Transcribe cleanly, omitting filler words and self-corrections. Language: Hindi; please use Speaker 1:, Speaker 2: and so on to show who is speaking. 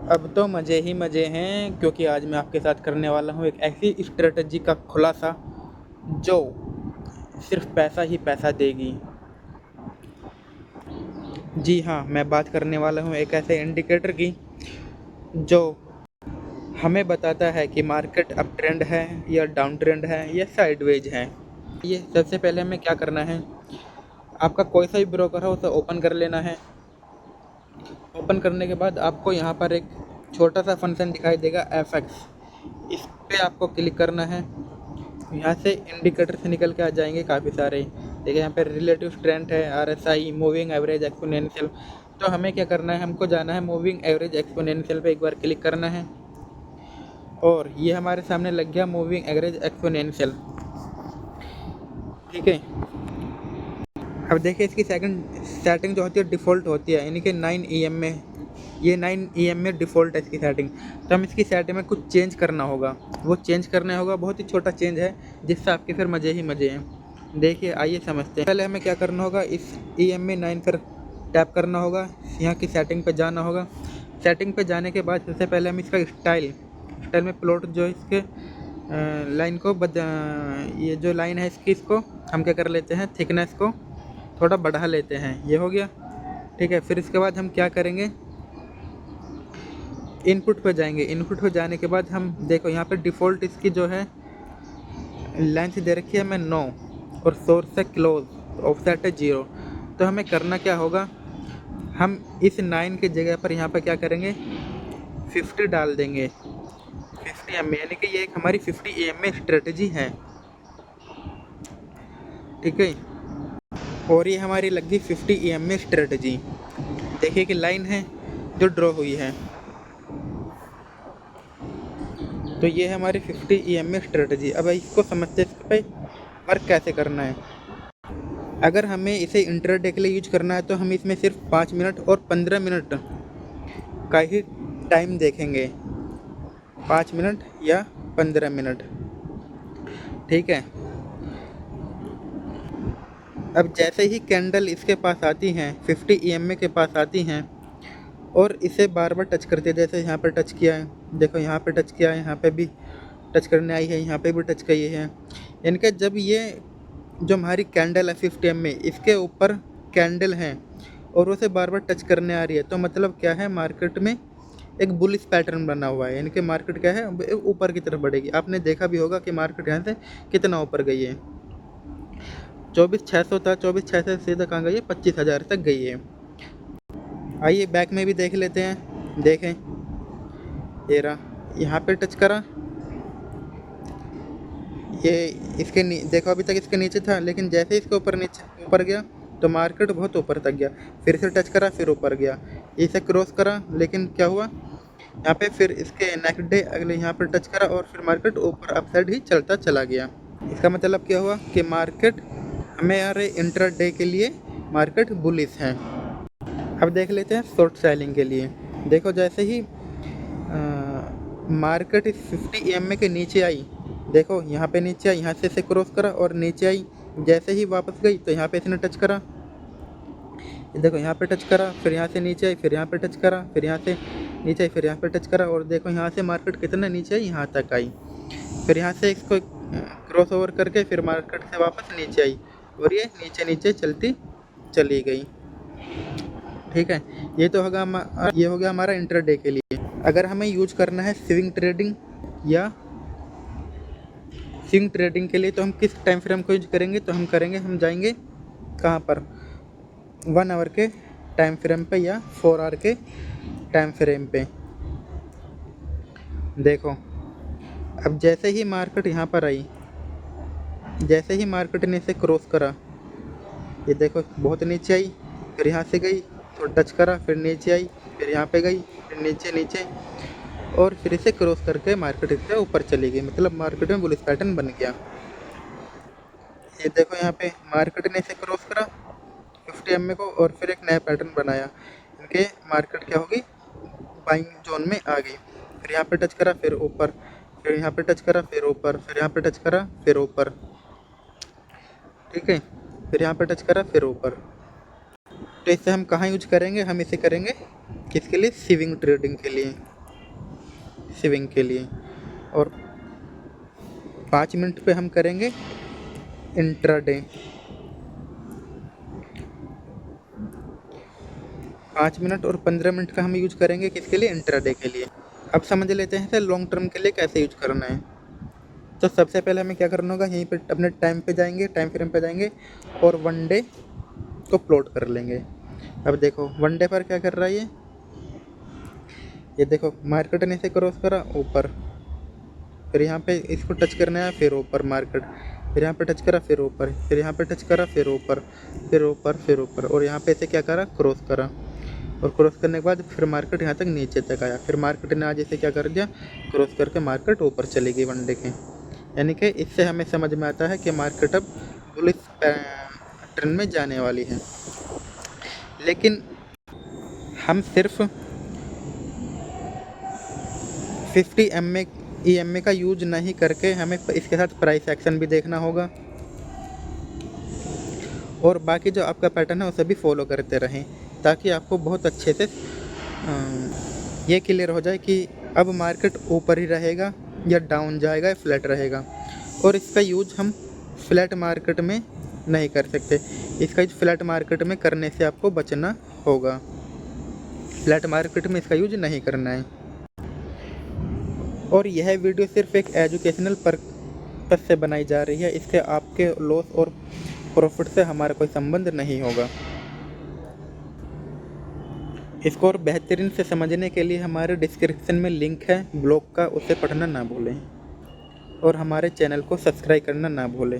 Speaker 1: अब तो मज़े ही मज़े हैं, क्योंकि आज मैं आपके साथ करने वाला हूँ एक ऐसी स्ट्रेटजी का खुलासा जो सिर्फ पैसा ही पैसा देगी। जी हाँ, मैं बात करने वाला हूँ एक ऐसे इंडिकेटर की जो हमें बताता है कि मार्केट अप ट्रेंड है या डाउन ट्रेंड है या साइडवेज है। ये सबसे पहले हमें क्या करना है, आपका कोई सा भी ब्रोकर हो उसे ओपन कर लेना है। ओपन करने के बाद आपको यहाँ पर एक छोटा सा फंक्शन दिखाई देगा FX, इस पे आपको क्लिक करना है। यहाँ से इंडिकेटर से निकल के आ जाएंगे काफ़ी सारे। देखिए यहाँ पे रिलेटिव स्ट्रेंथ है, RSI, मूविंग एवरेज एक्सपोनेंशियल। तो हमें क्या करना है, हमको जाना है मूविंग एवरेज एक्सपोनेंशियल पे एक बार क्लिक करना है और ये हमारे सामने लग गया मूविंग एवरेज एक्सपोनेंशियल। ठीक है, अब देखिए इसकी सेटिंग जो होती है डिफ़ॉल्ट होती है, यानी कि 9 EM में, ये 9 EM में डिफ़ॉल्ट है इसकी सेटिंग। तो हम इसकी सेटिंग में कुछ चेंज करना होगा, वो चेंज करना होगा, बहुत ही छोटा चेंज है जिससे आपके फिर मज़े ही मज़े हैं। देखिए आइए समझते हैं। पहले हमें क्या करना होगा, इस EM में 9 पर टैप करना होगा, यहाँ की सेटिंग पर जाना होगा। सेटिंग पर जाने के बाद सबसे पहले हम इसका स्टाइल में प्लॉट जो इसके लाइन को ये जो लाइन है इसकी, इसको हम क्या कर लेते हैं, थिकनेस को थोड़ा बढ़ा लेते हैं। ये हो गया, ठीक है। फिर इसके बाद हम क्या करेंगे, इनपुट पे जाएंगे। इनपुट पे जाने के बाद हम देखो यहाँ पे डिफ़ॉल्ट इसकी जो है लेंथ दे रखी है मैं 9 और सोर्स है क्लोज, ऑफसेट है 0। तो हमें करना क्या होगा, हम इस 9 की जगह पर यहाँ पर क्या करेंगे, 50 डाल देंगे, 50 EM में, यानी कि ये एक हमारी 50 EM में स्ट्रेटजी है। ठीक है, और ये हमारी लग गई 50 EM में स्ट्रेटजी। देखिए कि लाइन है जो ड्रॉ हुई है, तो ये है हमारी 50 EM में स्ट्रेटजी। अब इसको समझते हैं इस पर वर्क कैसे करना है। अगर हमें इसे इंट्राडे के लिए यूज करना है तो हम इसमें सिर्फ 5 मिनट और 15 मिनट का ही टाइम देखेंगे, 5 मिनट या 15 मिनट। ठीक है, अब जैसे ही कैंडल इसके पास आती हैं, 50 EM के पास आती हैं और इसे बार बार टच करते हैं, जैसे यहाँ पर टच किया है, देखो यहाँ पे टच किया है, यहाँ पे भी टच करने आई है, यहाँ पे भी टच की है। इनके जब ये जो हमारी कैंडल है 50 EM में, इसके ऊपर कैंडल है और उसे बार बार टच करने आ रही है, तो मतलब क्या है, मार्केट में एक बुलिश पैटर्न बना हुआ है, यानी कि मार्केट क्या है, ऊपर की तरफ बढ़ेगी। आपने देखा भी होगा कि मार्केट यहाँ से कितना ऊपर गई है, 24,600 था, 24,600 से सीधा कहाँ गई है, 25,000 तक गई है। आइए बैक में भी देख लेते हैं। देखें, ये रहा, यहाँ पे टच करा, ये इसके देखो अभी तक इसके नीचे था, लेकिन जैसे इसके ऊपर गया तो मार्केट बहुत ऊपर तक गया। फिर से टच करा, फिर ऊपर गया, इसे क्रॉस करा, लेकिन क्या हुआ यहाँ पे, फिर इसके नेक्स्ट डे अगले यहाँ पर टच करा और फिर मार्केट ऊपर अपसाइड ही चलता चला गया। इसका मतलब क्या हुआ कि मार्केट हमारे इंट्राडे के लिए मार्केट बुलिश है। अब देख लेते हैं शॉर्ट सेलिंग के लिए। देखो जैसे ही मार्केट इस 50 EM के नीचे आई, देखो यहाँ पे नीचे आई, यहाँ से इसे क्रॉस करा और नीचे आई, जैसे ही वापस गई तो यहाँ पे इसने टच करा, देखो यहाँ पे टच करा, फिर यहाँ से नीचे आई, फिर यहाँ पे टच करा, फिर यहाँ से नीचे आई, फिर यहाँ पे टच करा, और देखो यहाँ से मार्केट कितना नीचे आई, यहाँ तक आई। फिर यहाँ से इसको क्रॉस ओवर करके फिर मार्केट से वापस नीचे आई और ये नीचे नीचे चलती चली गई। ठीक है, ये तो होगा, ये हो गया हमारा इंट्राडे के लिए। अगर हमें यूज करना है स्विंग ट्रेडिंग के लिए, तो हम किस टाइम फ्रेम को यूज करेंगे, तो हम जाएंगे कहाँ पर, 1 आवर के टाइम फ्रेम पे या 4 आवर के टाइम फ्रेम पे। देखो अब जैसे ही मार्केट यहाँ पर आई, जैसे ही मार्केट ने इसे क्रॉस करा, ये देखो बहुत नीचे आई, फिर यहाँ से गई तो टच करा, फिर नीचे आई, फिर यहाँ पे गई, फिर नीचे और फिर इसे क्रॉस करके मार्केट इससे ऊपर चली गई, मतलब मार्केट में बुलिश पैटर्न बन गया। ये देखो यहाँ पे मार्केट ने इसे क्रॉस करा 50 EM को और फिर एक नया पैटर्न बनाया, इनके मार्केट क्या होगी, बाइंग जोन में आ गई। फिर यहाँ पे टच करा, फिर ऊपर, फिर यहाँ पे टच करा, फिर ऊपर, फिर यहाँ पे टच करा, फिर ऊपर। ठीक है, फिर यहाँ पे टच करा, फिर ऊपर। तो इसे हम कहाँ यूज करेंगे, हम इसे करेंगे किसके लिए, स्विंग ट्रेडिंग के लिए। स्विंग के लिए, और 5 मिनट पे हम करेंगे इंट्राडे। 5 मिनट और 15 मिनट का हम यूज़ करेंगे किसके लिए? इंट्राडे के लिए। अब समझ लेते हैं सर लॉन्ग टर्म के लिए कैसे यूज करना है। तो सबसे पहले हमें क्या करना होगा, यहीं पे अपने टाइम फ्रेम पे जाएंगे और वन डे को प्लॉट कर लेंगे। अब देखो वन डे पर क्या कर रहा है ये देखो मार्केट ने इसे क्रॉस करा ऊपर, फिर यहाँ पे इसको टच करना है, फिर ऊपर मार्केट, फिर यहाँ पे टच करा, फिर ऊपर, फिर यहाँ पे टच करा, फिर ऊपर, फिर ऊपर, फिर ऊपर, और यहाँ पे इसे क्या करा? क्रॉस करा। और क्रॉस करने के बाद फिर मार्केट यहाँ तक नीचे तक आया, फिर मार्केट ने आज इसे क्या कर दिया? क्रॉस करके मार्केट ऊपर चली गई वनडे के। यानी कि इससे हमें समझ में आता है कि मार्केट अब बुलिश ट्रेंड में जाने वाली है। लेकिन हम सिर्फ 50 EMA का यूज नहीं करके हमें इसके साथ प्राइस एक्शन भी देखना होगा, और बाकी जो आपका पैटर्न है उसे भी फॉलो करते रहें, ताकि आपको बहुत अच्छे से ये क्लियर हो जाए कि अब मार्केट ऊपर ही रहेगा या डाउन जाएगा या फ्लैट रहेगा। और इसका यूज हम फ्लैट मार्केट में नहीं कर सकते, इसका यूज फ्लैट मार्केट में करने से आपको बचना होगा। फ्लैट मार्केट में इसका यूज नहीं करना है। और यह वीडियो सिर्फ एक एजुकेशनल पर्पस से बनाई जा रही है, इसके आपके लॉस और प्रॉफिट से हमारा कोई संबंध नहीं होगा। इसको और बेहतरीन से समझने के लिए हमारे डिस्क्रिप्शन में लिंक है ब्लॉग का, उसे पढ़ना ना भूलें, और हमारे चैनल को सब्सक्राइब करना ना भूलें।